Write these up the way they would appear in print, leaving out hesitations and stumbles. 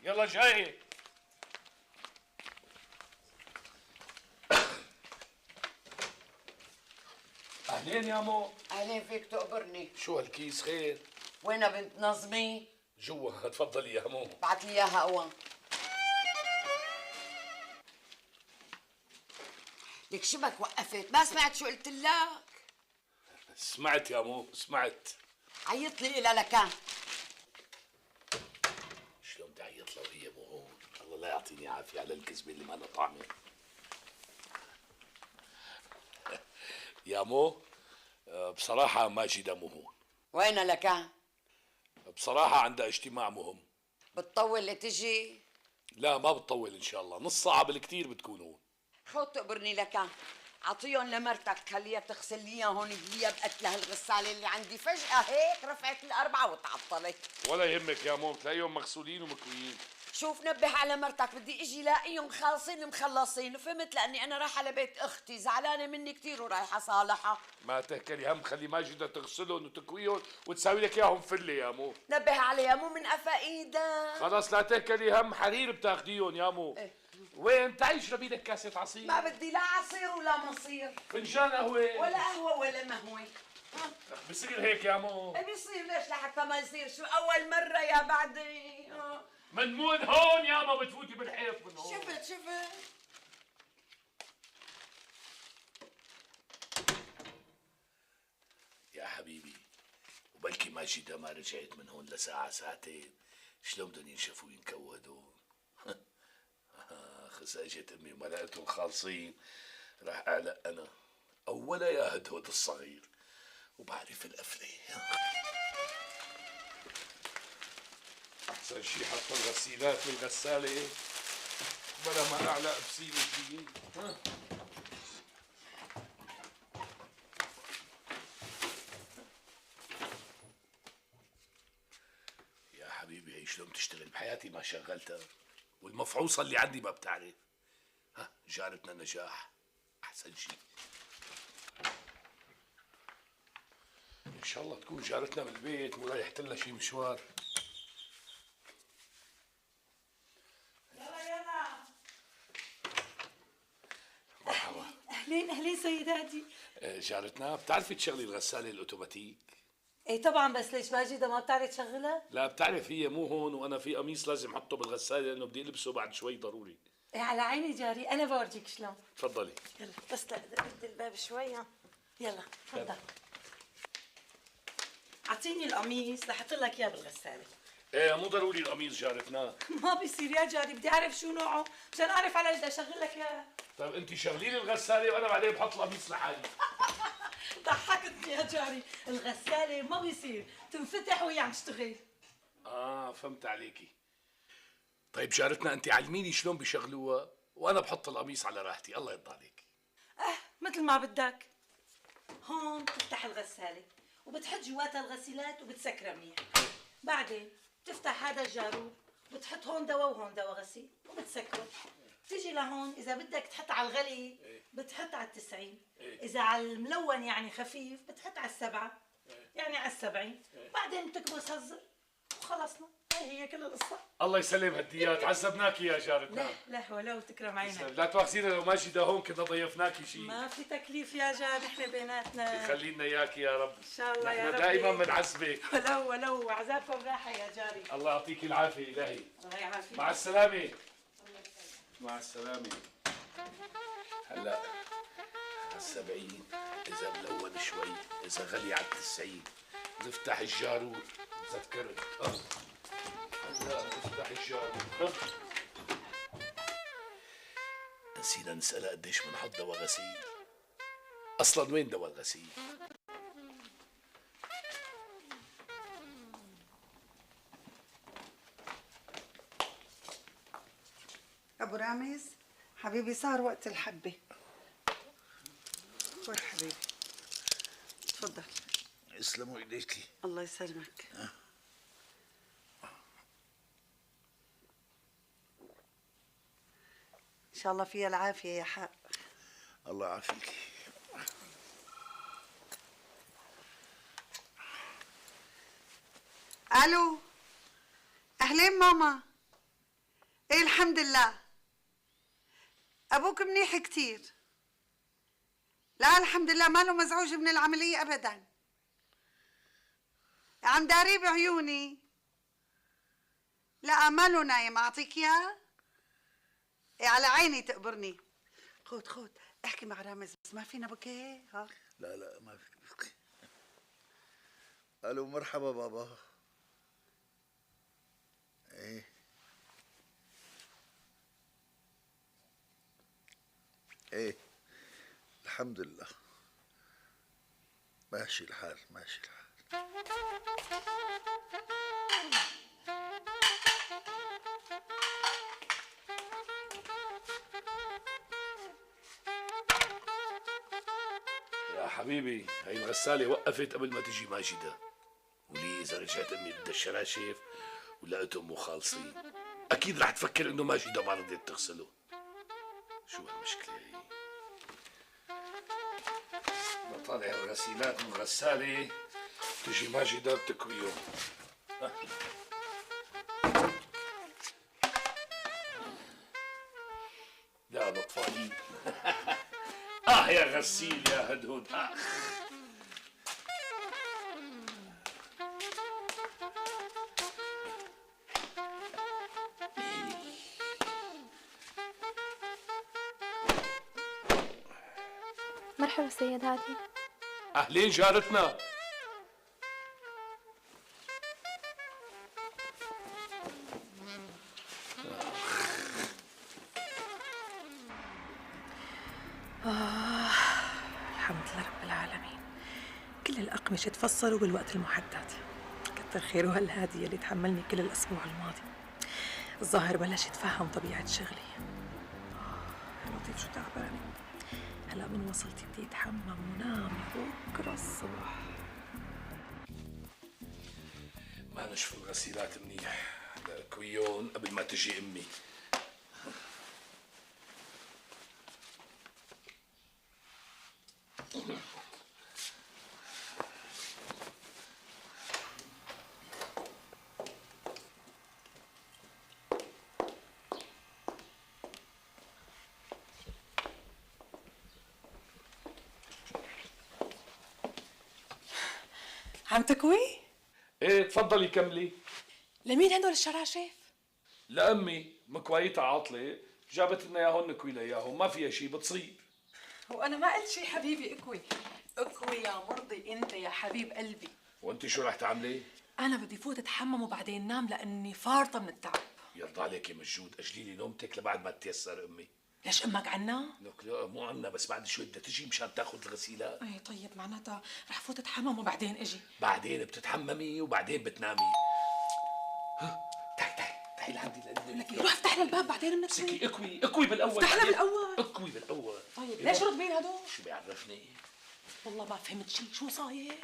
يلا جاي. اهلين يا مو. اهلين فيك تقبرني. شو هالكيس خير؟ وينها بنت نظمي؟ جوا تفضلي يا مو. بعت لي اياها قوام. لك شبك وقفت؟ ما سمعت شو قلت لك؟ سمعت يا مو سمعت. عيط لي إلها لكان. شلون بدي اعيط لو هي مو هون؟ الله لا يعطيني عافيه على الكذبه اللي ما لها طعمه. يا مو بصراحه ماجده مو هون. وينها لكان؟ بصراحه عندها اجتماع مهم. بتطول لتجي؟ لا ما بتطول ان شاء الله، نص ساعه بالكثير بتكون هون. خذ تقبرني لكان. عطيهم لمرتك خليها تغسل لي هون هي بقتلها الغساله اللي عندي. فجاه هيك رفعت الاربعه وتعطلت. ولا يهمك يا مو، تلاقيهم مغسولين ومكويين. شوف نبه على مرتك، بدي اجي لاقيهم خالصين مخلصين، فهمت؟ لاني انا رايحه لبيت اختي زعلانه مني كثير ورايحه صالحها. ما تهكلي هم، خلي ماجدة تغسلهم وتكويهم وتساوي لك اياهم فله يا مو. نبه عليها مو من قفا ايدها. خلاص لا تهكلي هم، حرير بتاخديهم يا مو. إيه. وين تعي اشربي لك كاسة عصير؟ ما بدي لا عصير ولا مصير فنجان قهوة ولا قهوه ولا مهوه. بصير هيك يا مو. إيه بيصير، ليش لحتى ما يصير؟ شو اول مره يا بعدي؟ من هون ياما بتفوتي بالحيط من هون. شفت يا حبيبي، وبلكي ماجدة ما رجعت من هون لساعة ساعتين، شلون بدهم ينشفوا وينكودوا؟ خس اجت امي وما لقيتهم خالصين، راح اعلق انا اولا يا هدهد الصغير وبعرف القفله. احسن شي حط الغسيلات بالغساله بلا ما اعلق بسيل جديد. يا حبيبي هي شلون بتشتغل بحياتي ما شغلتها، والمفعوصه اللي عندي ما بتعرف. ها جارتنا نجاح احسن شيء. ان شاء الله تكون جارتنا بالبيت مو رايحت لها شي مشوار. يلا مرحبا. اهلين سيداتي. جارتنا بتعرفي تشغلي الغساله الاوتوماتيك؟ ايه طبعا، بس ليش ماجدة ما بتعرف تشغلها؟ لا بتعرف هي مو هون وانا في قميص لازم احطه بالغساله لانه بدي البسه بعد شوي ضروري. ايه على عيني جاري، انا بورجيك شلون. تفضلي. يلا بس بدي الباب شوي. يلا تفضل. اعطيني القميص لحط لك اياه بالغسالة. ايه مو ضروري القميص جارتنا. ما بيصير يا جاري، بدي اعرف شو نوعه مشان اعرف على بدي اشغل لك اياه. طيب انت شغلي لي الغساله وانا بعدين بحط القميص لحالي. ضحكتني يا جاري، الغسالة ما بيصير تنفتح وهي عم تشتغل. فهمت عليكي. طيب جارتنا انت علميني شلون بيشغلوها وانا بحط القميص على راحتي، الله يرضى عليك. مثل ما بدك. هون بتفتح الغسالة وبتحط جواتها الغسيلات وبتسكرها منيح. بعدين بتفتح هذا الجارور، بتحط هون دواء وهون دواء غسيل وبتسكره. بتيجي لهون اذا بدك تحط على الغلي بتحط على 90، اذا على الملون يعني خفيف بتحط على 7، يعني على 70. بعدين بتكبس هالزر وخلصنا. هي كل القصة. الله يسلم هديات، عذبناكي يا جارتنا. لا ولو تكرم عينك. لا تواخذينا لو ماجدة هون كنا ضيفناكي شيء. ما في تكليف يا جار، نحن بيناتنا. يخلي لنا اياكي يا رب. ان شاء الله يا رب. دائما بنعذبك. ولو عذابكم راحة يا جاري. الله يعطيك العافية إلهي. الله يعافيك. مع السلامة. مع السلامة. هلا على 70 إذا ملون شوي، إذا غلي على 90 نفتح الجارور. تذكرت هلا نفتح الجارور. نسينا نسألها قديش بنحط دواء غسيل. أصلا وين دواء الغسيل؟ أبو رامز حبيبي صار وقت الحبة. خذ حبيبي تفضل. يسلموا ايديكي. الله يسلمك. إن شاء الله فيها العافية يا حق. الله يعافيكي. ألو أهلين ماما. ايه الحمد لله. ابوك منيح كتير. لا الحمد لله ماله مزعوج من العملية ابدا. عم داري بعيوني. لا ماله نايم، اعطيك اياه. إيه على عيني تقبرني. خود احكي مع رامز بس ما فينا بكي ها. لا ما في. الو مرحبا بابا. ايه الحمد لله ماشي الحال. يا حبيبي هاي الغسالة وقفت قبل ما تجي ماجدة، ولي إذا رجعت أمي بدها الشراشف ولقيت أمه خالصين أكيد رح تفكر إنه ماجدة ما رضيت تغسله. شو هالمشكلة هي؟ بطالع الغسيلات من غسالة تجي ماجدة بتكويهم. لا بطفالين. يا غسيل يا هدهد مرحبا سيد هادي. أهلين جارتنا. الحمد لله رب العالمين. كل الأقمشة تفصلوا بالوقت المحدد. كتر خيره هالهادي اللي تحملني كل الأسبوع الماضي. الظاهر بلش يتفهم طبيعة شغلي. لطيف شو تعبانة. هلا من وصلتي بدي اتحمم ونام بكره الصبح. ما نشفوا الغسيلات منيح كويون قبل ما تجي أمي. عم تكوي؟ ايه تفضلي كملي. لمين هدول الشراشف؟ لأمي مكوايتها عاطلة جابت لنا اياهم نكوي لها اياهم، ما فيها شي بتصيب. وأنا ما قلت شي حبيبي. اكوي يا مرضي أنت يا حبيب قلبي. وانت شو رح تعملي؟ أنا بدي فوت أتحمم وبعدين نام لأني فارطة من التعب. يرضى عليك يا مجود، اجلي لي نومتك لبعد ما تتيسر امي. ليش أمك عنا؟ لك لا مو عنا، بس بعد شوي بدها تجي مشان تاخذ الغسيلات. اي طيب معناتها رح فوت اتحمم وبعدين اجي. بعدين بتتحممي وبعدين بتنامي. تعي لعندي لك روح افتح لنا الباب بعدين بنكوي. سكي اكوي بالاول. افتح لنا بالاول. اكوي بالاول. طيب ليش رطبين هدول؟ شو بيعرفني؟ والله ما فهمت شيء، شو صاير؟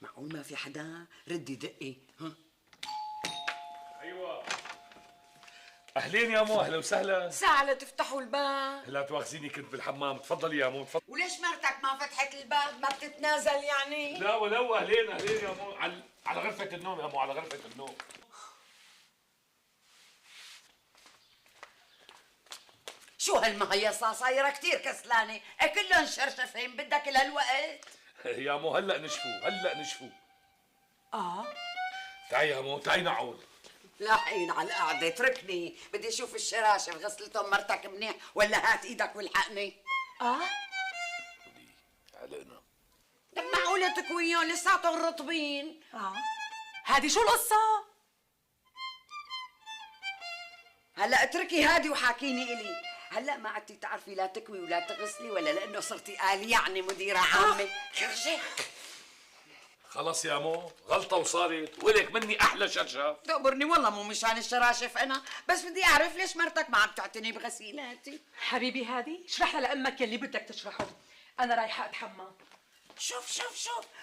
معقول ما في حدا؟ ردي دقي ها. ايوه اهلين يا مو، اهلا وسهلا. ساعة لتفتحوا الباب. لا تواخذيني كنت بالحمام. تفضلي يا مو تفضلي. وليش مرتك ما فتحت الباب؟ ما بتتنازل يعني؟ لا ولو اهلين يا مو، على غرفة النوم يا مو، على غرفة النوم. شو هالمهيصة صايرة كتير كسلانة، كلهم شرشفين بدك لهالوقت؟ يا مو هلا نشفوا. اه تعي يا مو، تعي نعود. لاحقين على القعدة، اتركني بدي اشوف الشراشف غسلتهم مرتك منيح ولا هات ايدك والحقني. علينا. لك معقولة تكويهم لساتهم رطبين؟ هذه شو القصة؟ هلا اتركي هادي وحاكيني الي. هلا ما عدتي تعرفي لا تكوي ولا تغسلي ولا لانه صرتي آلي يعني مديرة عامة؟ خرجي. خلص يا مو، غلطة وصارت، ولك مني أحلى شرشف. تقبرني والله مو مشان الشراشف أنا، بس بدي أعرف ليش مرتك ما عم تعتني بغسيلاتي؟ حبيبي هادي اشرح لأمك يلي بدك تشرحه. أنا رايحة أتحمم. شوف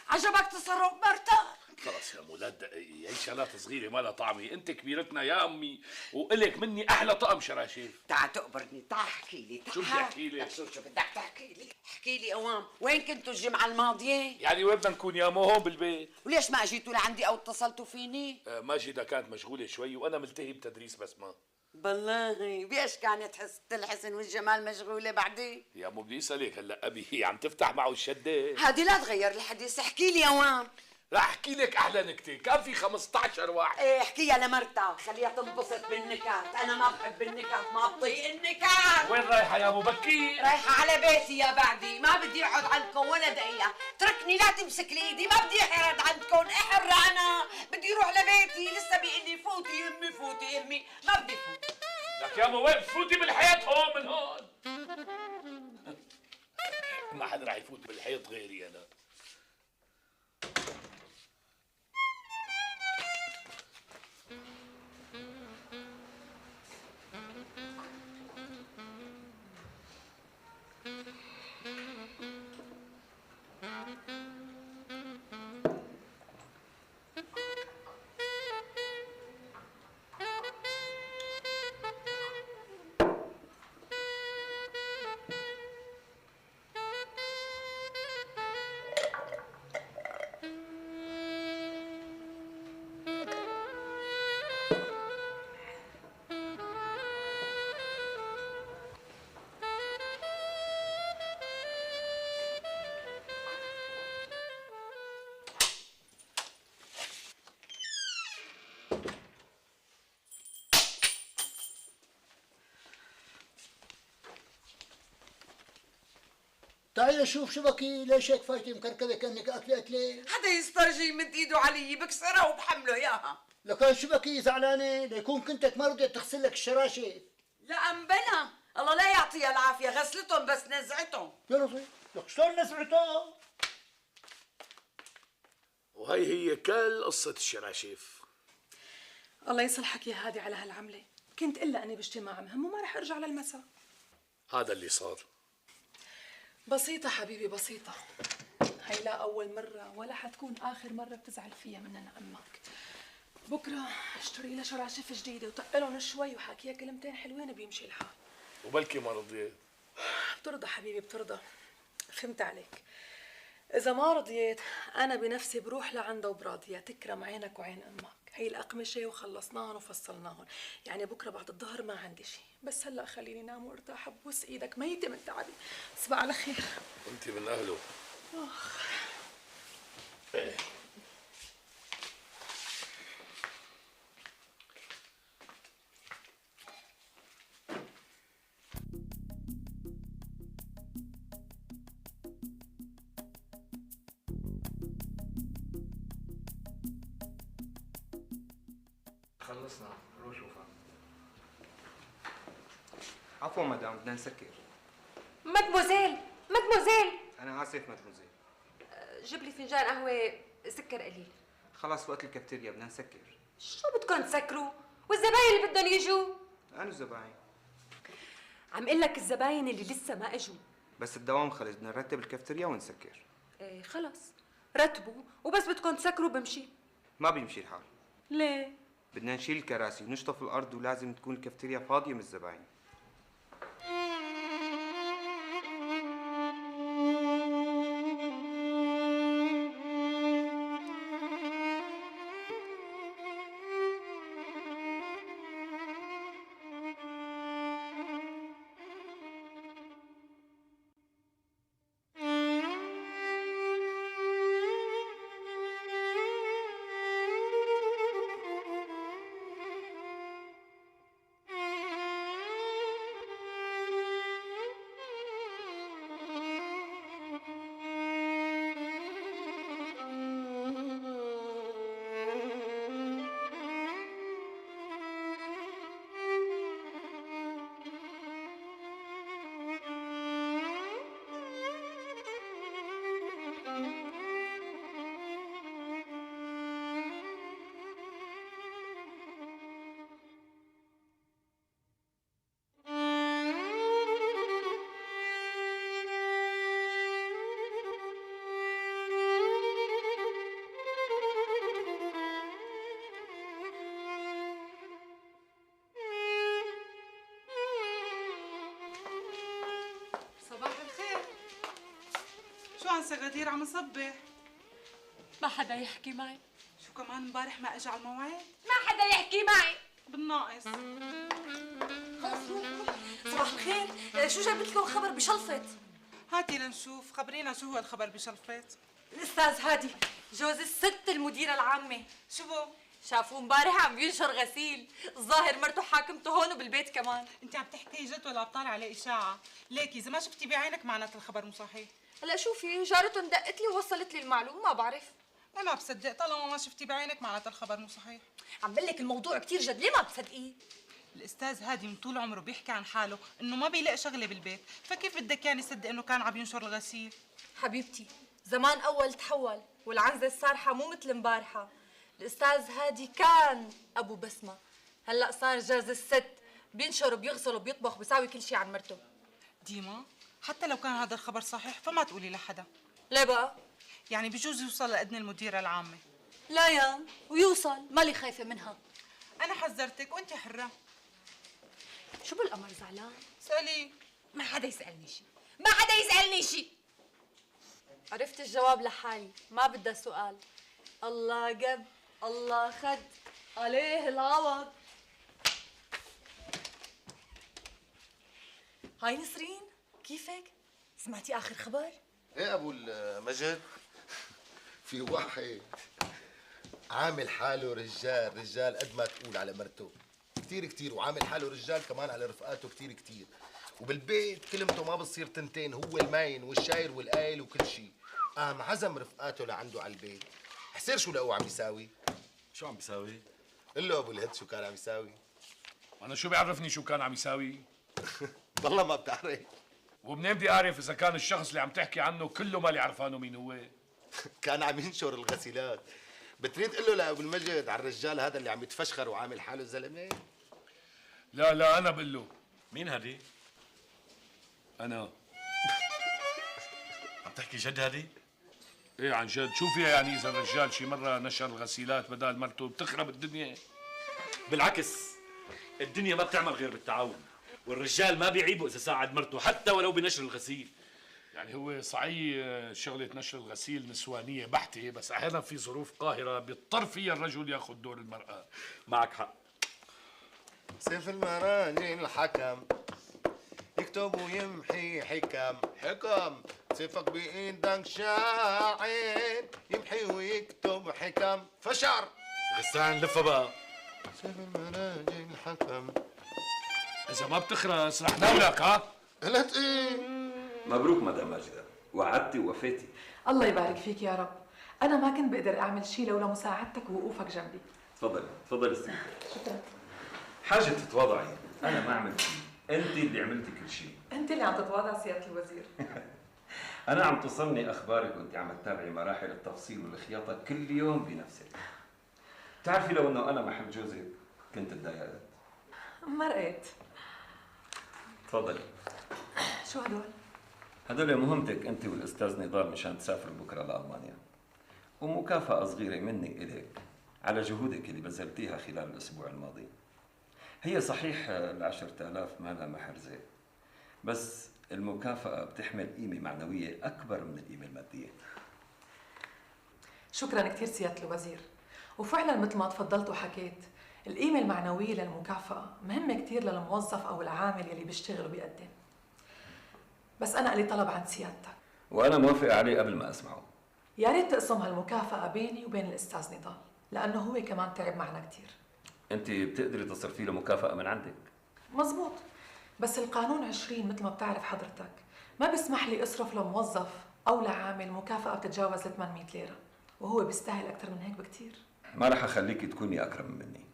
عجبك تصرف مرتك؟ خلص يا مو لا تدققي، هي شغلات صغيرة ما لها طعمة، أنت كبيرتنا يا أمي، وإلك مني أحلى طقم شراشف. تعال تقبرني، تعال احكي لي. شو بدي أحكي لك؟ شو بدك تحكي لي؟ احكي لي قوام، وين كنتوا الجمعة الماضية؟ يعني وين بدنا نكون يا مو؟ هون بالبيت. وليش ما اجيتوا لعندي أو اتصلتوا فيني؟ ماجدة كانت مشغولة شوي وأنا ملتهي بتدريس بسمة. بالله بيش كانت حسة الحسن والجمال مشغولة بعدين؟ يا مو بدي اسالك هلا ابي هي عم تفتح معه الشده؟ هادي لا تغير الحديث، احكي لي يا وام. رح احكي لك احلى نكته، كان في 15 واحد. ايه احكيها لمرتها، خليها تنبسط بالنكات، انا ما بحب النكات، ما بطيق النكات. وين رايحه يا ابو بكير؟ رايحة على بيتي يا بعدي، ما بدي اقعد عندكم ولا دقيقة، تركني لا تمسك لي ايدي، ما بدي اقعد عندكم، احر انا، بدي اروح لبيتي، لسه بيقول لي فوتي يمي فوتي يمي، ما بدي فوت. لك يا ابو وين بتفوتي بالحيط هون من هون؟ ما حدا رح يفوت بالحيط غيري انا. تعالي شوف شبكي ليش هيك فايتة مكركبة كأنك أكلة. حدا يسترجي يمد ايده علي بكسرها وبحمله اياها. لكان شبكي زعلانة ليكون كنتك ما رضيت تغسل لك الشراشة. لا أنبلا، الله لا يعطيها العافية، غسلتهم بس نزعتهم. يا لطيف لك شلون نزعتها؟ وهي هي كل قصه الشراشيف. الله يصلحك يا هادي على هالعملة، كنت إلا أني باجتماع مهم وما رح أرجع للمساء. هذا اللي صار. بسيطة حبيبي بسيطة، هي لا أول مرة ولا حتكون آخر مرة بتزعل فيها مننا أمك. بكرة اشتري لها شراشف جديدة وتقلهم شوي وحاكيها كلمتين حلوين بيمشي الحال. وبلكي ما رضيت. بترضى حبيبي بترضى، فهمت عليك. إذا ما رضيت أنا بنفسي بروح لعندها وبراضيها، تكرم عينك وعين أمك. هي الأقمشة وخلصناهم وفصلناهم، يعني بكرة بعد الظهر ما عندي شيء، بس هلا خليني نام وارتاح ببوس إيدك ميتة من تعبي. تصبح على خير. انت من اهله. خلصنا روح شوفها. عفوا مدام بدنا نسكر. مدموزيل مدموزيل، انا اسف مدموزيل. جيب لي فنجان قهوه سكر قليل. خلص وقت الكافتيريا بدنا نسكر. شو بدكم تسكروا والزباين اللي بدهم يجوا؟ انا الزباين. عم قل لك الزباين اللي لسه ما اجوا. بس الدوام خلص بدنا نرتب الكافتيريا ونسكر. ايه خلص رتبوا، وبس بدكم تسكروا بمشي. ما بيمشي الحال. ليه؟ بدنا نشيل الكراسي ونشطف الارض ولازم تكون الكافتيريا فاضيه من الزباين. شو عن غدير عم نصبح؟ ما حدا يحكي معي. شو كمان امبارح ما اجى على الموعد؟ ما حدا يحكي معي. بالناقص. خلص روح روح. صباح الخير، شو جابت لكم خبر بشلفت؟ هاتي لنشوف، خبرينا شو هو الخبر بشلفت. الاستاذ هادي جوز الست المديرة العامة شو بو؟ شافوه امبارح عم بينشر غسيل، الظاهر مرته حاكمته هون وبالبيت كمان. انت عم تحكي جد ولا بطالع على اشاعه؟ ليكي اذا ما شفتي بعينك معناته الخبر مو صحيح. هلا شوفي جارتهم دقت لي ووصلت لي المعلومة، ما بعرف. انا بصدق طالما ما شفتي بعينك معناته الخبر مو صحيح. عم بقول لك الموضوع كثير جد، ليه ما بتصدقيه؟ الاستاذ هادي من طول عمره بيحكي عن حاله انه ما بيلاقي شغله بالبيت، فكيف بدك يعني يصدق انه كان عم ينشر الغسيل؟ حبيبتي زمان اول تحول والعنزة السارحة مو مثل امبارحة. الاستاذ هادي كان ابو بسمة، هلا صار جوز الست، بينشر وبيغسل وبيطبخ وبيساوي كل شيء عن مرته. ديما حتى لو كان هذا الخبر صحيح فما تقولي لحدا. ليه بقى؟ يعني بجوز يوصل لأذن المديرة العامة. لا يا ويوصل، مالي خايفة منها. أنا حذرتك وأنت حرة. شو بالقمر زعلان؟ سألي. ما حدا يسألني شيء، ما حدا يسألني شيء. عرفت الجواب لحالي، ما بدها سؤال. الله جاب الله خد عليه العوض. هاي نسرين، كيفك؟ سمعتي آخر خبر؟ ايه ابو المجد؟ في واحد عامل حاله رجال قد ما تقول على مرته كتير، وعامل حاله رجال كمان على رفقاته كتير، وبالبيت كلمته ما بتصير تنتين، هو الماين والشاير والقايل وكل شيء. قام عزم رفقاته لعنده على البيت. حسير شو لقوه عم يساوي؟ شو عم بيساوي؟ قل له ابو الهد شو كان عم يساوي. انا شو بيعرفني شو كان عم يساوي؟ والله ما بتعرف. ومنين بدي اعرف اذا كان الشخص اللي عم تحكي عنه كله مالي عرفانه مين هو؟ كان عم ينشر الغسيلات. بتريد تقول له لابو المجد على الرجال هذا اللي عم يتفشخر وعامل حاله زلمه؟ لا انا بقول له. مين هادي؟ انا. عم تحكي جد هادي؟ ايه عن جد، شو فيها يعني اذا الرجال شي مره نشر الغسيلات بدال مرته بتخرب الدنيا؟ بالعكس، الدنيا ما بتعمل غير بالتعاون، والرجال ما بيعيبوا اذا ساعد مرته حتى ولو بنشر الغسيل. يعني هو صحيح شغله نشر الغسيل نسوانيه بحته، بس احيانا في ظروف قاهره بيضطر فيها الرجل ياخذ دور المراه. معك حق. سيف المراجل الحكم يكتب ويمحي حكم سيفك بايدك شاعر يمحي ويكتب حكم فشر. غسان لفها بقى. سيف المراجل الحكم. اذا ما بتخرس رح ناولك. ها قلت ايه؟ مبروك مدام ماجدة، وعدتي ووفيتي. الله يبارك فيك يا رب. أنا ما كنت بقدر أعمل شيء لولا مساعدتك ووقوفك جنبي. تفضلي استاذ. شكرا. حاجة تتواضعي، أنا ما عملت شيء، أنت اللي عملتي كل شيء. أنت اللي عم تتواضع سيادة الوزير. أنا عم توصلني أخبارك وأنت عم تتابعي مراحل التفصيل والخياطة كل يوم بنفسك. بتعرفي لو إنه أنا محل جوزك كنت تضايقت. مرقت. تفضلي. شو هدول؟ هدول مهمتك أنت والأستاذ نضال مشان تسافر بكرة لألمانيا. ومكافأة صغيرة مني إليك على جهودك اللي بذلتيها خلال الأسبوع الماضي. هي صحيح 10,000 ما لها محرزة، بس المكافأة بتحمل قيمة معنوية أكبر من القيمة المادية. شكرا كثير سيادة الوزير. وفعلا مثل ما تفضلت وحكيت، القيمة المعنوية للمكافأة مهمة كثير للموظف أو العامل يلي بيشتغل وبيقدم. بس أنا لي طلب عند سيادتك. وأنا موافق عليه قبل ما أسمعه. يا ريت تقسم هالمكافأة بيني وبين الأستاذ نضال، لأنه هو كمان تعب معنا كثير. أنت بتقدري تصرفي له مكافأة من عندك. مزبوط، بس القانون 20 مثل ما بتعرف حضرتك ما بيسمح لي أصرف لموظف أو لعامل مكافأة بتتجاوز 800 ليرة، وهو بيستاهل أكثر من هيك بكثير. ما رح أخليكي تكوني أكرم مني.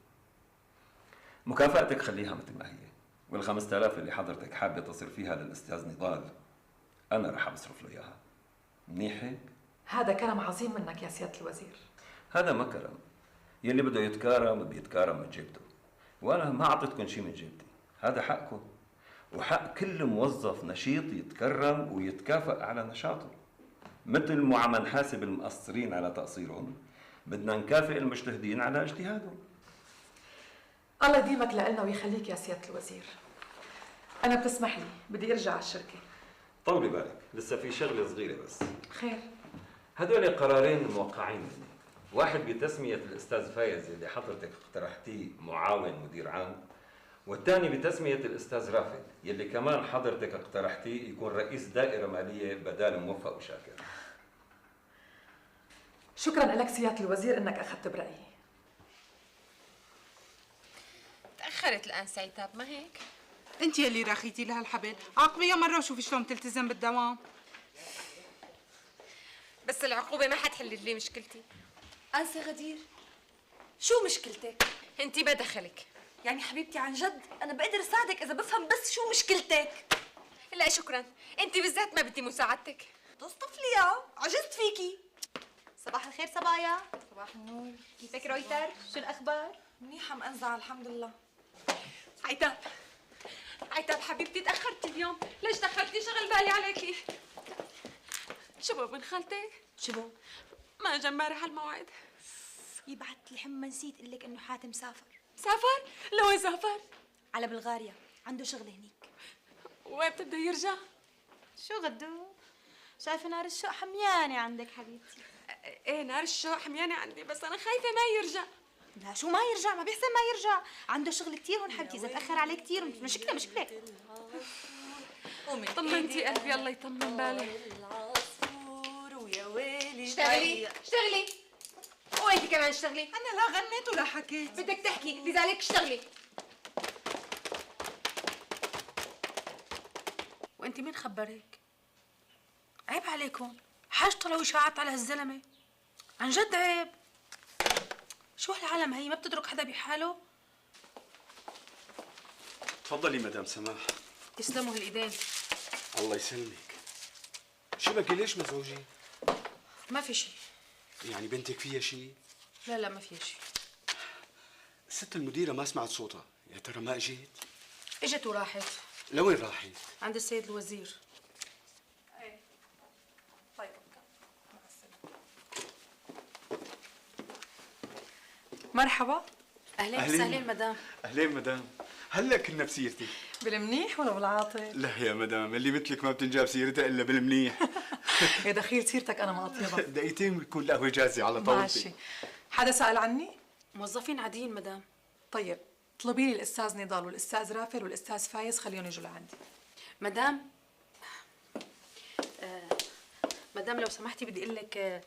مكافأتك خليها مثل ما هي، وال5000 اللي حضرتك حابة تصرفيها للأستاذ نضال أنا رح أصرف له إياها. منيح هيك؟ هذا كرم عظيم منك يا سيادة الوزير. هذا ما كرم. يلي بده يتكارم بيتكارم من جيبته، وأنا ما أعطيتكم شيء من جيبتي. هذا حقكم، وحق كل موظف نشيط يتكرم ويتكافئ على نشاطه. مثل ما عم نحاسب المقصرين على تقصيرهم، بدنا نكافئ المجتهدين على اجتهادهم. الله يديمك لنا ويخليك يا سيادة الوزير. أنا بتسمح لي بدي أرجع على الشركة. طولي بالك، لسه في شغلة صغيرة بس. خير. هدول قرارين موقعين مني، واحد بتسمية الأستاذ فايز اللي حضرتك اقترحتيه معاون مدير عام، والثاني بتسمية الأستاذ رافد يلي كمان حضرتك اقترحتيه يكون رئيس دائرة مالية بدال موفق وشاكر. شكرا لك سيادة الوزير انك اخذت برأيي. تأخرت الآن سعيتاب ما هيك؟ انت يلي راخيتي لها الحبل، عاقبيها مرة وشوفي شلون بتلتزم بالدوام. بس العقوبة ما حتحل لي مشكلتي. أنسة غدير، شو مشكلتك؟ انتي ما دخلك. يعني حبيبتي عن جد أنا بقدر أساعدك إذا بفهم بس شو مشكلتك. لا شكرا، انتي بالذات ما بدي مساعدتك. تصطفلي يا عجزت فيكي. صباح الخير صبايا. صباح النور. كيفك رويتر؟ شو الأخبار؟ منيحة مأنزعة الحمد لله. عتاب عتاب حبيبتي تأخرتي اليوم، ليش تأخرتي؟ شغل بالي عليكي. شباب من خالتك؟ شبو؟ ما اجى امبارح على الموعد. يبعت لي حما نسيت اقول لك انه حاتم سافر. سافر؟ لوين سافر؟ على بلغاريا، عنده شغل هنيك. وين بده يرجع؟ شو غدو؟ شايفه نار الشوق حميانه عندك حبيبتي. ايه نار الشوق حميانه عندي، بس انا خايفه ما يرجع. لا شو ما يرجع؟ ما بيحسن ما يرجع، عنده شغل كثير هون حبيبتي، اذا تاخر عليه كثير مشكله. طمنتي قلبي، الله يطمن بالي. اشتغلي اشتغلي، وانت كمان اشتغلي. انا لا غنيت ولا حكيت. بدك تحكي لذلك اشتغلي. وانت مين خبرك؟ عيب عليكم، حاج طلعوا اشاعات على هالزلمه، عن جد عيب. شو هالعالم هي ما بتترك حدا بحاله؟ تفضلي مدام سماح. تسلموا هالايدين. الله يسلمك. شو بكي ليش مزعوجة؟ ما في شيء. يعني بنتك فيها شيء؟ لا ما في شيء. الست المديرة ما سمعت صوتها، يا ترى ما اجت؟ اجت وراحت. لوين راحت؟ عند السيد الوزير. ايه طيب مرحبا. اهلين وسهلين مدام. اهلين مدام، هلا كنا بسيرتك. بالمنيح ولا بالعاطل؟ لا يا مدام، اللي مثلك ما بتنجاب سيرتها الا بالمنيح. يا دخيل سيرتك انا ما اطيبها. دقيقتين بتكون القهوة جاهزة على طاولتي. ماشي. حدا سأل عني؟ موظفين عاديين مدام. طيب طلبي لي الاستاذ نضال والاستاذ رافل والاستاذ فايز، خليهم يجوا لعندي. مدام مدام لو سمحتي بدي اقول لك.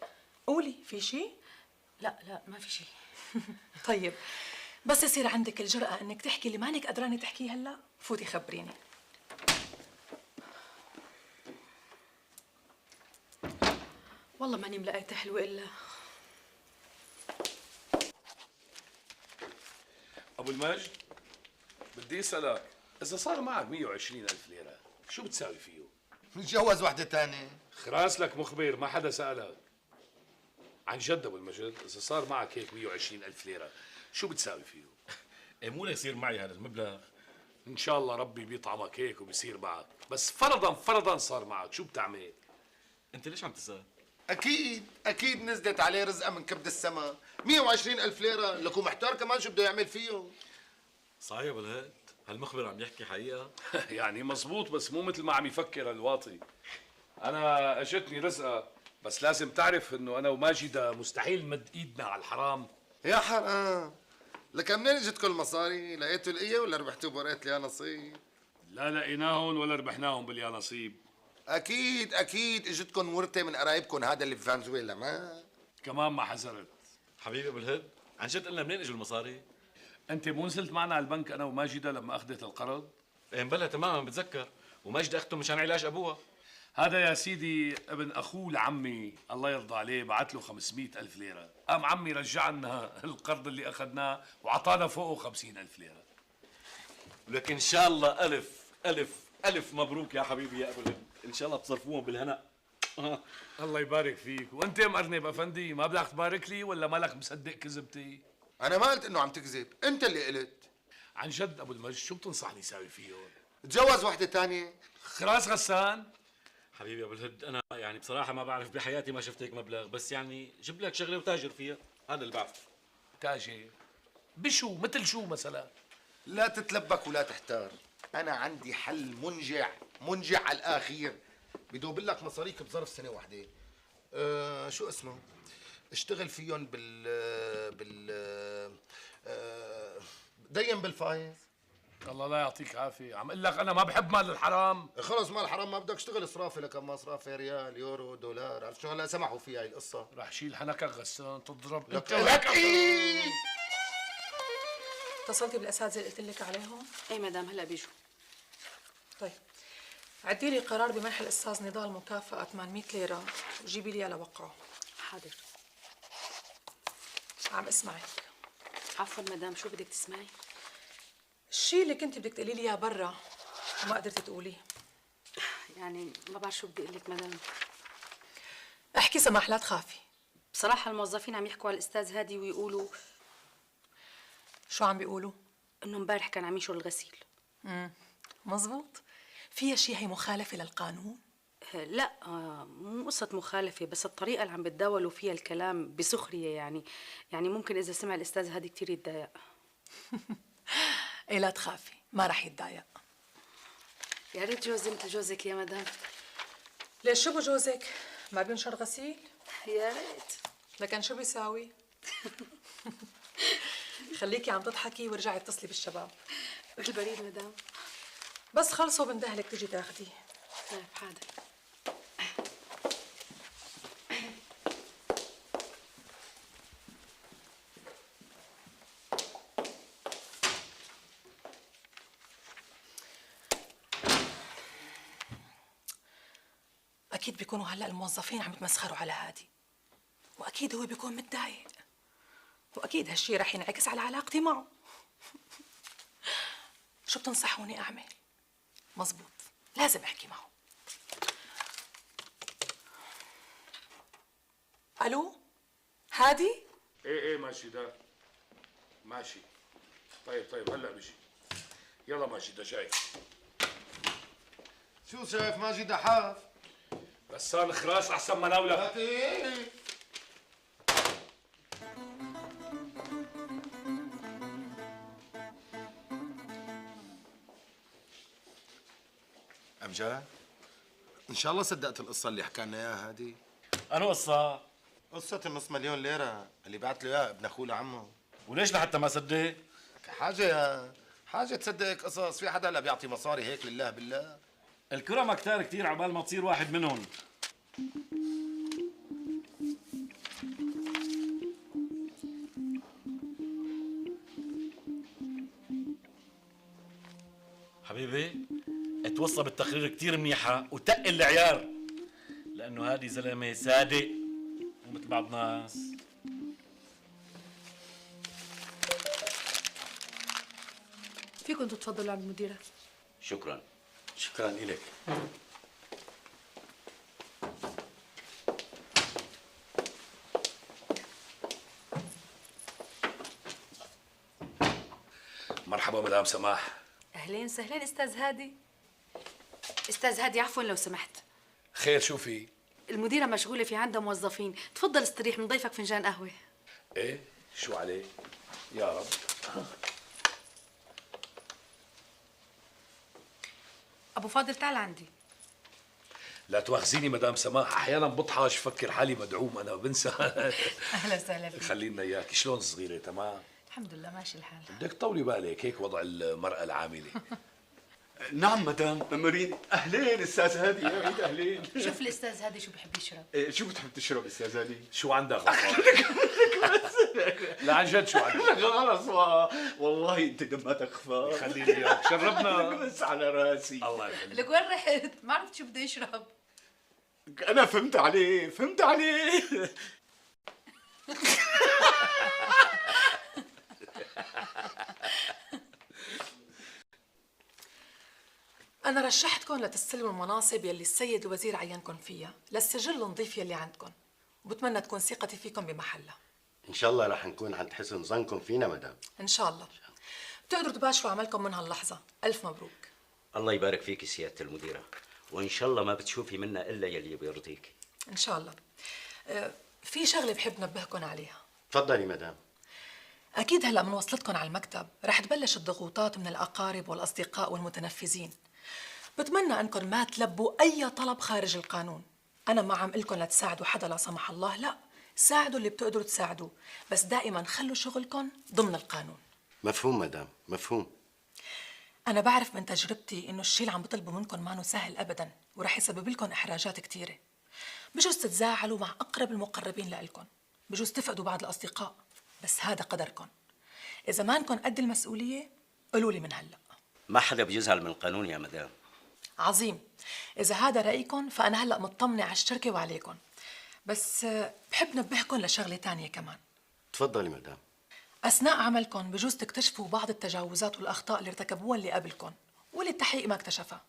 قولي، في شيء؟ لا ما في شيء. طيب بس يصير عندك الجرأة انك تحكي اللي مانك قدرانة تحكيه هلا، فوتي خبريني. والله ماني ملاقيتها حلوة الا. ابو المجد، بدي اسالك، اذا صار معك 120,000 ليره شو بتساوي فيه؟ نتجوز وحده ثانيه. خراس لك مخبر، ما حدا سالك. عن جد ابو المجد، اذا صار معك هيك 120,000 ليره شو بتساوي فيه؟ إيه مو يصير معي هذا المبلغ. ان شاء الله ربي بيطعمك هيك وبيصير معك، بس فرضا صار معك شو بتعمل؟ انت ليش عم تسال؟ اكيد نزلت عليه رزقه من كبد السما. 120,000 ليره لكو محتار كمان شو بده يعمل فيهم. صحيح يا ابو الهاد، هالمخبر عم يحكي حقيقه. يعني مزبوط، بس مو مثل ما عم يفكر الواطي. انا اجتني رزقه، بس لازم تعرف انه انا وماجده مستحيل نمد ايدنا على الحرام. يا حرام، لك منين اجتكم المصاري؟ لقيتوا القيه ولا ربحتوا بورقه يا نصيب؟ لا لقيناهم ولا ربحناهم باليا نصيب. اكيد اجتكم ورثه من قرايبكم هذا اللي بفنزويلا، ما كمان ما حذرت. حبيبي ابو الهاد، عن جد قلنا منين اجوا المصاري؟ انت مو نزلت معنا على البنك انا وماجده لما اخذت القرض؟ ايه بلا تماما بتذكر، وماجده اخته مشان علاج ابوها. هذا يا سيدي ابن اخوه لعمي الله يرضى عليه، بعت له 500,000 ليره، قام عمي رجع لنا القرض اللي اخذناه وعطانا فوقه 50,000 ليره. لكن ان شاء الله الف الف الف مبروك يا حبيبي يا ابو الهاد، ان شاء الله تصرفوهم بالهنا. الله يبارك فيك. وانت يا مأرنب افندي، ما بدك تبارك لي ولا مالك مصدق كذبتي؟ انا ما قلت انه عم تكذب، انت اللي قلت. عن جد ابو المجد، شو بتنصحني ساوي فيهم؟ تجوز وحده ثانيه. خراس غسان. حبيبي ابو الهد، انا يعني بصراحه ما بعرف بحياتي ما شفت هيك مبلغ، بس يعني جيب لك شغله وتاجر فيها، هذا اللي بعرف. تاجر بشو؟ مثل شو مثلا؟ لا تتلبك ولا تحتار، انا عندي حل منجع على الاخير، بدوب لك مصاريك بظرف سنه واحده. شو اسمه؟ اشتغل فيهم دين بالفايز. الله لا يعطيك عافيه، عم اقول لك انا ما بحب مال الحرام. خلص مال الحرام ما بدك تشتغل صرافه لكم مصرافه ريال يورو دولار، عرفت شو هلا سمحوا فيها هي القصه. رح شيل حنكك غسان تضرب لك ايه. اتصلتي بالاساتذه اللي قلت لك عليهم؟ ايه مدام هلا بيجوا. طيب عدي لي قرار بمنح الاستاذ نضال مكافاه 800 ليره وجيبي لي لوقعه. حاضر. عم اسمعك. عفوا مدام شو بدك تسمعي؟ الشيء اللي كنت بدك تقولي لي اياه برا وما قدرتي تقوليه. يعني ما بعرف شو بدي اقول لك مدام. احكي سماح لا تخافي. بصراحه الموظفين عم يحكوا على الاستاذ هادي ويقولوا. شو عم بيقولوا؟ انه امبارح كان عم ينشر الغسيل. مزبوط. فيها شيء هي مخالفه للقانون؟ لا مو قصة مخالفة، بس الطريقة اللي عم بتداولوا فيها الكلام بسخرية يعني ممكن إذا سمع الأستاذ هادي كتير يتضايق. إيه لا تخافي ما رح يتضايق. يا ريت جوزي مثل جوزك يا مدام. ليش شو بجوزك؟ ما بينشر غسيل؟ يا ريت. لكن شو بيساوي؟ خليكي عم تضحكي وارجعي اتصلي بالشباب. بالبريد مدام. بس خلصوا بندهلك تجي تاخديه. طيب حاضر. أكيد بيكونوا هلأ الموظفين عم يتمسخروا على هادي، وأكيد هو بيكون متضايق، وأكيد هالشي رح ينعكس على علاقتي معه. شو بتنصحوني أعمل؟ مزبوط، لازم أحكي معه. ألو؟ هادي؟ ايه ماشي ده ماشي. طيب هلا بيجي. يلا ماشي ده جاي. شو شايف ماجد حاف؟ غسان خراس احسن مناولة. أمجاد إن شاء الله صدقت القصة اللي حكى لنا إياها هذه. أنا قصة؟ قصة النص مليون ليرة اللي بعت له إياها ابن أخوه لعمه. وليش لحتى ما صدق؟ حاجة تصدق قصص، في حدا هلا بيعطي مصاري هيك لله بالله؟ الكرمة كتير عبال ما تصير واحد منهم. حبيبي اتوصى بالتقرير كتير منيحة وتقل العيار، لأنه هادي زلمة صادق ومثل بعض ناس. فيكم تتفضلوا عند المديرة. شكرا إلك. مرحبا مدام سماح. أهلين وسهلين أستاذ هادي. أستاذ هادي عفوا لو سمحت. خير شو في؟ المديرة مشغولة في عندها موظفين، تفضل استريح من ضيفك فنجان قهوة. ايه شو عليه؟ يا رب. أبو فاضل تعال عندي. لا تواخذيني مدام سماح، احيانا بطحش فكر حالي مدعوم انا بنسى. أهلا وسهلا فيك. خلينا اياك. شلون صغيره؟ تمام الحمد لله ماشي الحال. بدك تطولي بالك، هيك وضع المرأة العاملة. نعم مدام مارين. أهلين أستاذ هادي. يا عيد أهلين. شوف الأستاذ هادي شو بحب يشرب. شو بتحب تشرب أستاذ هادي؟ شو عندك غفار؟ لا عن جد شو عندك؟ خلص والله أنت دماتك خفاف. خليني اياك شربنا. بس على راسي. الله يخليك. لك وين رحت؟ ما عرفت شو بده يشرب. أنا فهمت عليه. أنا رشحتكم لتستلموا المناصب يلي السيد الوزير عينكم فيها للسجل النظيف يلي عندكم، وبتمنى تكون ثقتي فيكم بمحلها. ان شاء الله رح نكون عند حسن ظنكم فينا مدام. إن شاء الله. بتقدروا تباشروا عملكم من هاللحظة. ألف مبروك. الله يبارك فيك سيادة المديرة، وان شاء الله ما بتشوفي منا الا يلي بيرضيك. إن شاء الله. في شغلة بحب نبهكم عليها. تفضلي مدام. أكيد هلأ من وصلتكم على المكتب رح تبلش الضغوطات من الأقارب والأصدقاء والمتنفذين. بتمنى أنكم ما تلبوا أي طلب خارج القانون. أنا ما عم قلكم لتساعدوا حدا لا سمح الله، لا، ساعدوا اللي بتقدروا تساعدوه، بس دائما خلوا شغلكم ضمن القانون. مفهوم مدام، مفهوم. أنا بعرف من تجربتي إنه الشيء اللي عم بطلبه منكم مانو سهل أبداً، ورح يسبب لكم إحراجات كتيرة. بجوز تتزاعلوا مع أقرب المقربين لإلكم، بجوز تفقدوا بعض الأصدقاء، بس هذا قدركم. إذا ما انكم قد المسؤولية قولوا لي من هلأ. ما حدا بيزعل من القانون يا مدام. عظيم. إذا هذا رأيكم فأنا هلأ مطمنة على الشركة وعليكم، بس بحب نبهكم لشغلة تانية كمان. تفضلي مدام. أثناء عملكم بجوز تكتشفوا بعض التجاوزات والأخطاء اللي ارتكبوها اللي قبلكم واللي التحقيق ما اكتشفها.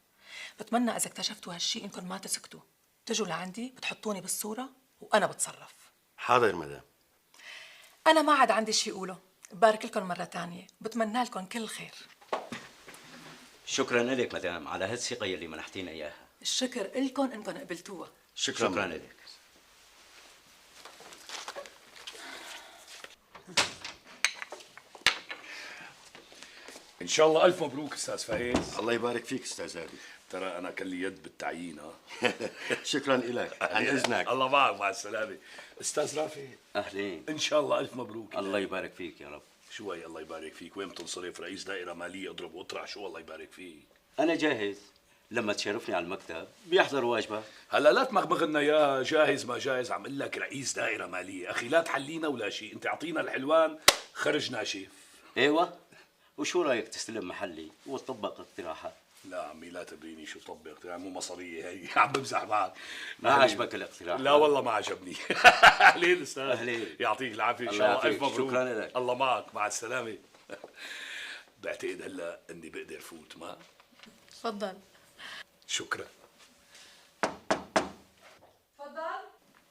بتمنى إذا اكتشفتوا هالشيء إنكم ما تسكتوا، تجوا لعندي بتحطوني بالصورة وأنا بتصرف. حاضر مدام. أنا ما عاد عندي شيء أقوله، ببارك لكم مرة تانية، بتمنى لكم كل الخير. شكرا لك مدام على هالثقة يلي منحتينا إياها. الشكر إلكم إنكم قبلتوها. شكرا لك. ان شاء الله الف مبروك استاذ فايز. الله يبارك فيك استاذ هادي. ترى انا كان لي يد بالتعيين. ها شكرا لك، عن اذنك. الله معك، مع السلامه. استاذ رافي، اهلين. ان شاء الله الف مبروك. الله يبارك فيك يا رب. شو هي الله يبارك فيك؟ وين بتنصرف؟ رئيس دائره ماليه اضرب واطرح. شو الله يبارك فيك؟ انا جاهز، لما تشرفني على المكتب بيحضر واجبك. هلا لا تمغمغنا يا جاهز ما جاهز. عم اقول لك رئيس دائره ماليه اخي، لا تحلينا ولا شيء. انت اعطينا الحلوان خرجنا شيف. ايوه، وشو رايك تستلم محلي وتطبق اقتراحات؟ لا عمي لا تبريني شو طبق، يعني مو مصريه هي. عم بمزح معك. ما عجبك الاقتراح؟ لا والله ما عجبني. اهلين استاذ. اهلين. يعطيك العافيه ان شاء الله. الف مبروك. شكرا لك. الله معك، مع السلامه. بعتقد هلا اني بقدر فوت. ما تفضل. شكرا. تفضل.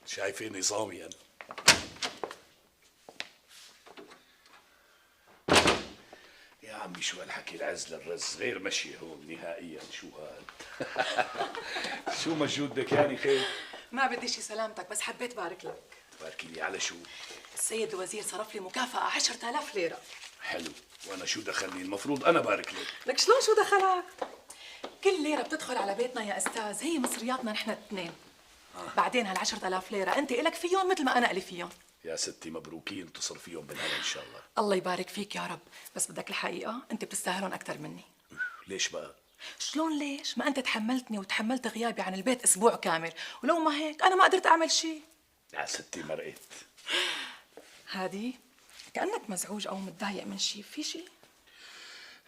شايفه نظامي انا. يا عمي شو هالحكي العز للرز، غير مشي هون نهائيا. شو هاد؟ شو مجهود دكاني خير؟ ما بدي شي سلامتك، بس حبيت بارك لك. تباركي لي على شو؟ السيد الوزير صرف لي مكافأة 10,000 ليرة. حلو، وانا شو دخلني؟ المفروض انا بارك لك. لك شلون شو دخلك؟ كل ليرة بتدخل على بيتنا يا استاذ هي مصرياتنا نحن الاثنين. بعدين هال10,000 ليرة انت الك فيهم مثل ما انا الي فيهم. يا ستي مبروكين، تصرفيهم بالهنا ان شاء الله. الله يبارك فيك يا رب، بس بدك الحقيقة انت بتستاهلهم اكثر مني. ليش بقى؟ شلون ليش؟ ما انت تحملتني وتحملت غيابي عن البيت اسبوع كامل، ولو ما هيك انا ما قدرت اعمل شيء. يا ستي مرقت. هادي كأنك مزعوج او متضايق من شيء، في شيء؟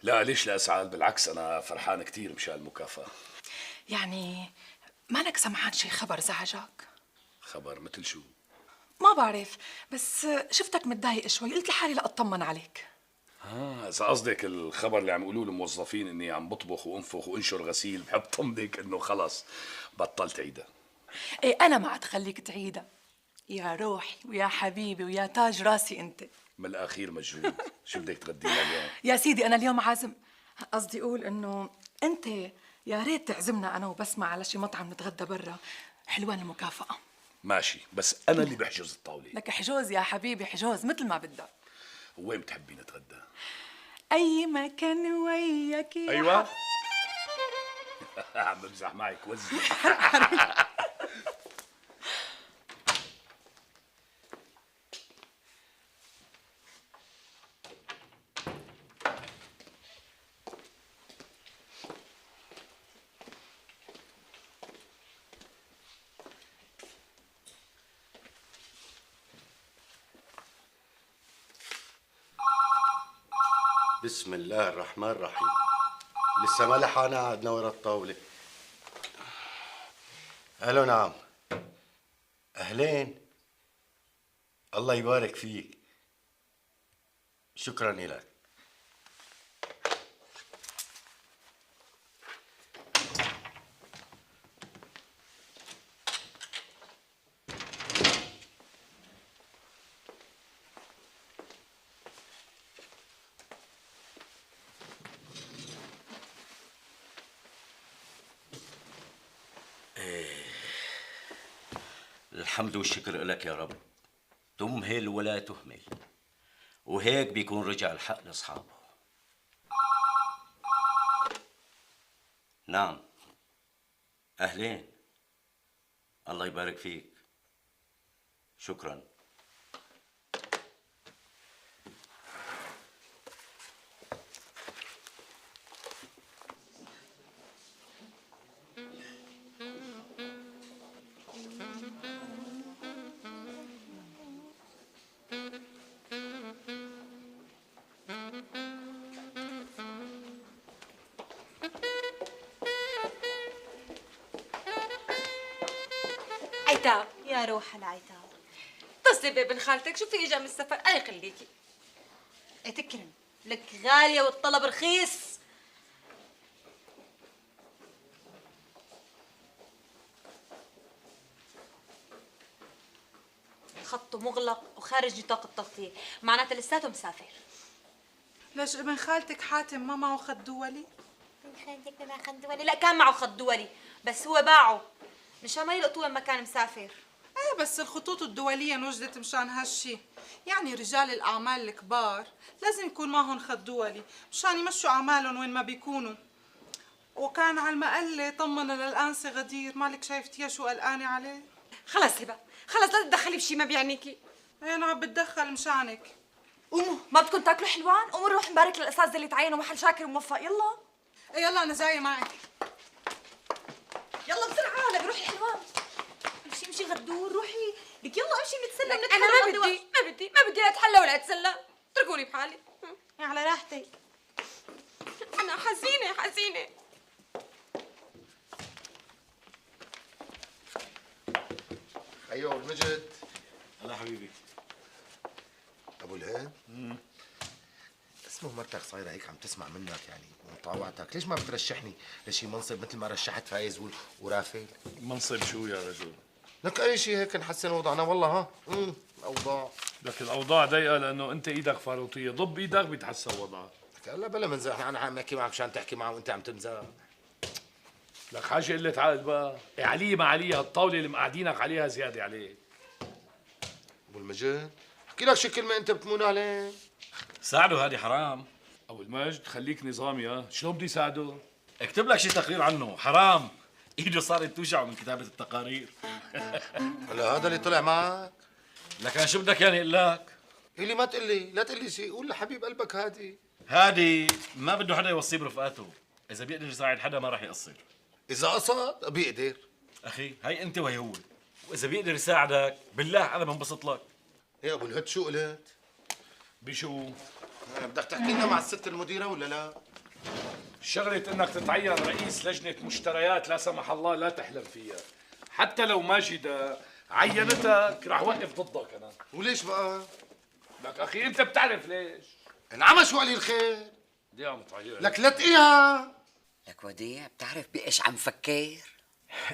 لا ليش لا اسعد، بالعكس انا فرحان كثير مشان المكافأة. يعني مالك سمعان شي خبر زعجك؟ خبر مثل شو؟ ما بعرف، بس شفتك متضايق شوي، قلت لحالي لا اطمن عليك. اذا قصدك الخبر اللي عم يقولوه الموظفين اني عم بطبخ وانفخ وانشر غسيل، بحب طمنك انه خلص بطلت عيدها. ايه انا ما عاد خليك تعيدها يا روحي ويا حبيبي ويا تاج راسي انت. من الاخير مجهود. شو بدك تغدينا اليوم؟ يا سيدي انا اليوم عازم، قصدي اقول انه انت يا ريت تعزمنا انا وبسمة على شي مطعم نتغدى برا، حلوان المكافأة. ماشي، بس انا اللي بحجز الطاولة. لك حجوز يا حبيبي، حجوز مثل ما بدك. وين بتحبي نتغدى؟ اي مكان وياك يا ايوه. عم بمزح معك وزن. بسم الله الرحمن الرحيم. لسه ما لحقنا قعدنا ورا الطاولة. الو نعم. اهلين. الله يبارك فيك. شكرا لك. الحمد والشكر لك يا رب. تمهل ولا تهمل، وهيك بيكون رجع الحق لاصحابه. نعم. اهلين. الله يبارك فيك. شكرا. عتاب. يا روح العتاب. اتصلي بابن خالتك شوفي اجا من السفر اي خليكي. تكرم لك غالية والطلب رخيص. خطه مغلق وخارج نطاق التغطية، معناتها لساته مسافر. ليش ابن خالتك حاتم ما معه خط دولي؟ ابن خالتك ما معه خط دولي؟ لا كان معه خط دولي بس هو باعه مشان ما يلقطوه لما كان مسافر. ايه بس الخطوط الدولية انوجدت مشان هالشي، يعني رجال الأعمال الكبار لازم يكون معهم خط دولي مشان يمشوا أعمالهم وين ما بيكونوا. وكان على المقلة طمنا للأنسة غدير، مالك شايفتيها شو قلقانة عليه؟ خلص هبه، خلص لا تتدخلي بشي ما بيعنيكي. ايه انا عم بتدخل مشانك. قوموا، ما بدكم تاكلوا حلوان؟ قوموا نروح نبارك للأستاذ اللي تعينوا محل شاكر وموفق. يلا ايه يلا أنا جاية معك. يلا بسرعة لك روحي حلوان. امشي غدور روحي لك، يلا امشي نتسلى لك انا ما بدي لا اتحلى ولا اتسلى، اتركوني بحالي. على راحتك. انا حزينة. ايوه المجد. هلا حبيبي. ابو الهند. اسمه مرتك صايره هيك عم تسمع منك يعني ومطاوعتك، ليش ما بترشحني لشي منصب مثل ما رشحت فايز ورافل؟ منصب شو يا رجل؟ لك اي شيء هيك نحسن وضعنا والله. ها الاوضاع لك الاوضاع ضيقه لانه انت ايدك فاروطيه، ضب ايدك بيتحسن وضعك. لك هلا بلا منزح، انا عم احكي معك مشان تحكي معه وانت عم تمزح. لك حاجه قله عقل بقى، إيه علي ما علي هالطاوله اللي مقعدينك عليها زياده عليك. ابو المجد احكي لك شي كلمه انت بتمون عليه. ساعده هادي حرام. ابو المجد خليك نظامي. ها شلون بدي ساعده؟ اكتب لك شي تقرير عنه، حرام ايده صارت توجعه من كتابه التقارير. هلا هذا اللي طلع معك؟ لك انا شو بدك يعني اقول لك؟ اللي ما تقول لي، لا تقول لي شيء، قول لحبيب قلبك هادي ما بده حدا يوصيه برفقاته، اذا بيقدر يساعد حدا ما راح يقصر. اذا قصد بيقدر. اخي هي انت وهي هو، واذا بيقدر يساعدك بالله انا بنبسط لك. يا ابو الهد شو قلت؟ بشو؟ بدك تحكي لنا مع الست المديره ولا لا؟ شغلة انك تتعين رئيس لجنة مشتريات لا سمح الله لا تحلم فيها، حتى لو ماجدة عينتك راح وقف ضدك انا. وليش بقى؟ لك اخي انت بتعرف ليش؟ انعمى شو قليل الخير؟ دي عم تعير لك لا تقيها. لك وديع بتعرف بايش عم فكر؟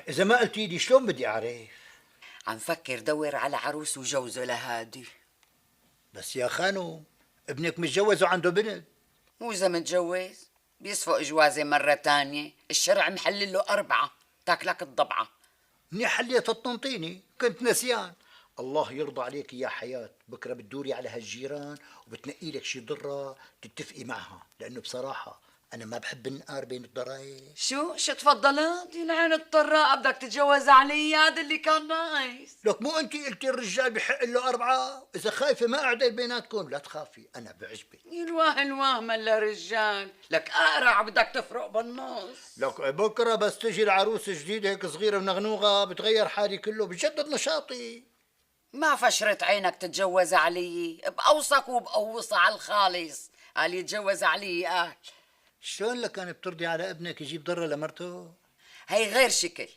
اذا ما قلتي لي شلون بدي اعرف؟ عم فكر دور على عروس وجوزه لهادي. بس يا خانو ابنك متجوز وعنده بنت. واذا متجوز بيصفق جوازه مرة تانية، الشرع محلل له 4 تاكلك الضبعة. منيح حليت الطنطيني، كنت نسيان. الله يرضى عليك يا حياة، بكره بتدوري على هالجيران وبتنقي لك شي ضرة تتفقي معها، لأنه بصراحة أنا ما بحب النقار بين الضرايب. شو تفضلت؟ يلعن الطراق بدك تتجوز علي، هذا اللي كان ناقص. لك مو أنت قلتي الرجال بحق له 4؟ إذا خايفة ما أعدل بيناتكم لا تخافي، أنا بعجبك. الواه ملا رجال، لك أقرع بدك تفرق بالنص. لك بكره بس تجي العروس جديدة هيك صغيرة ونغنوغة بتغير حالي كله، بجدد نشاطي. ما فشرت عينك تتجوز علي، بقوصك وبقوصها على الخالص، قال يتجوز علي قال. شلون لك كان بترضي على ابنك يجيب ضرة لمرته؟ هي غير شكل.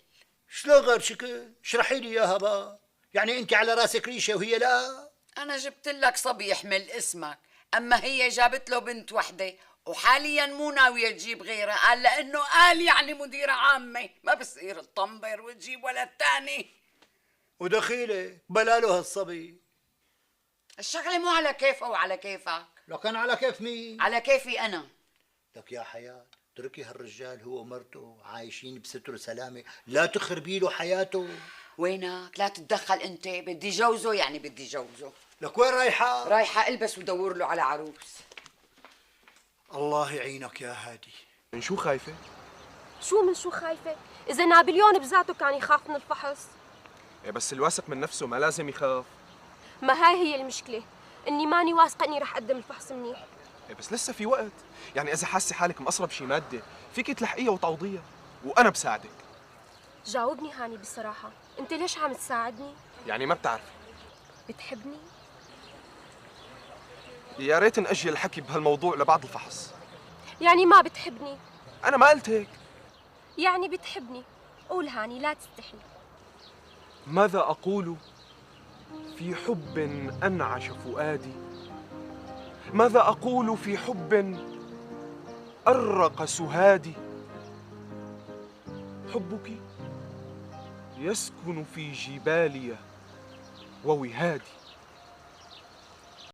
شلون غير شكل؟ اشرحي لي اياها بقى، يعني انت على راسك ريشه وهي لا؟ انا جبت لك صبي يحمل اسمك، اما هي جابت له بنت وحده وحاليا مو ناويه تجيب غيرها، قال لانه قال يعني مديره عامه ما بصير تطنبر وتجيب ولد تاني. ودخيله بلاله هالصبي. الشغله مو على كيفه وعلى كيفك. لو كان على كيف مين؟ على كيفي انا. لك يا حياة اتركي هالرجال هو ومرته عايشين بستر وسلامة، لا تخربي له حياته. وينك؟ لا تتدخل انت، بدي جوزه يعني بدي جوزه. لك وين رايحة؟ رايحة البس ودور له على عروس. الله يعينك يا هادي. من شو خايفة؟ من شو خايفة؟ إذا نابليون بذاته كان يخاف من الفحص. إيه بس الواثق من نفسه ما لازم يخاف. ما هاي هي المشكلة، إني ماني واثقة إني رح أقدم الفحص منيح. إيه بس لسه في وقت، يعني إذا حاسة حالك مقصرة بشي مادة فيك تلحقيها وتعوضيها، وأنا بساعدك. جاوبني هاني بصراحة، أنت ليش عم تساعدني؟ يعني ما بتعرفي بتحبني؟ يا ريت نأجل الحكي بهالموضوع لبعد الفحص. يعني ما بتحبني؟ أنا ما قلت هيك. يعني بتحبني، قول هاني لا تستحي. ماذا أقول في حب أنعش فؤادي؟ ماذا أقول في حب أرق سهادي؟ حبك يسكن في جبالي ووهادي.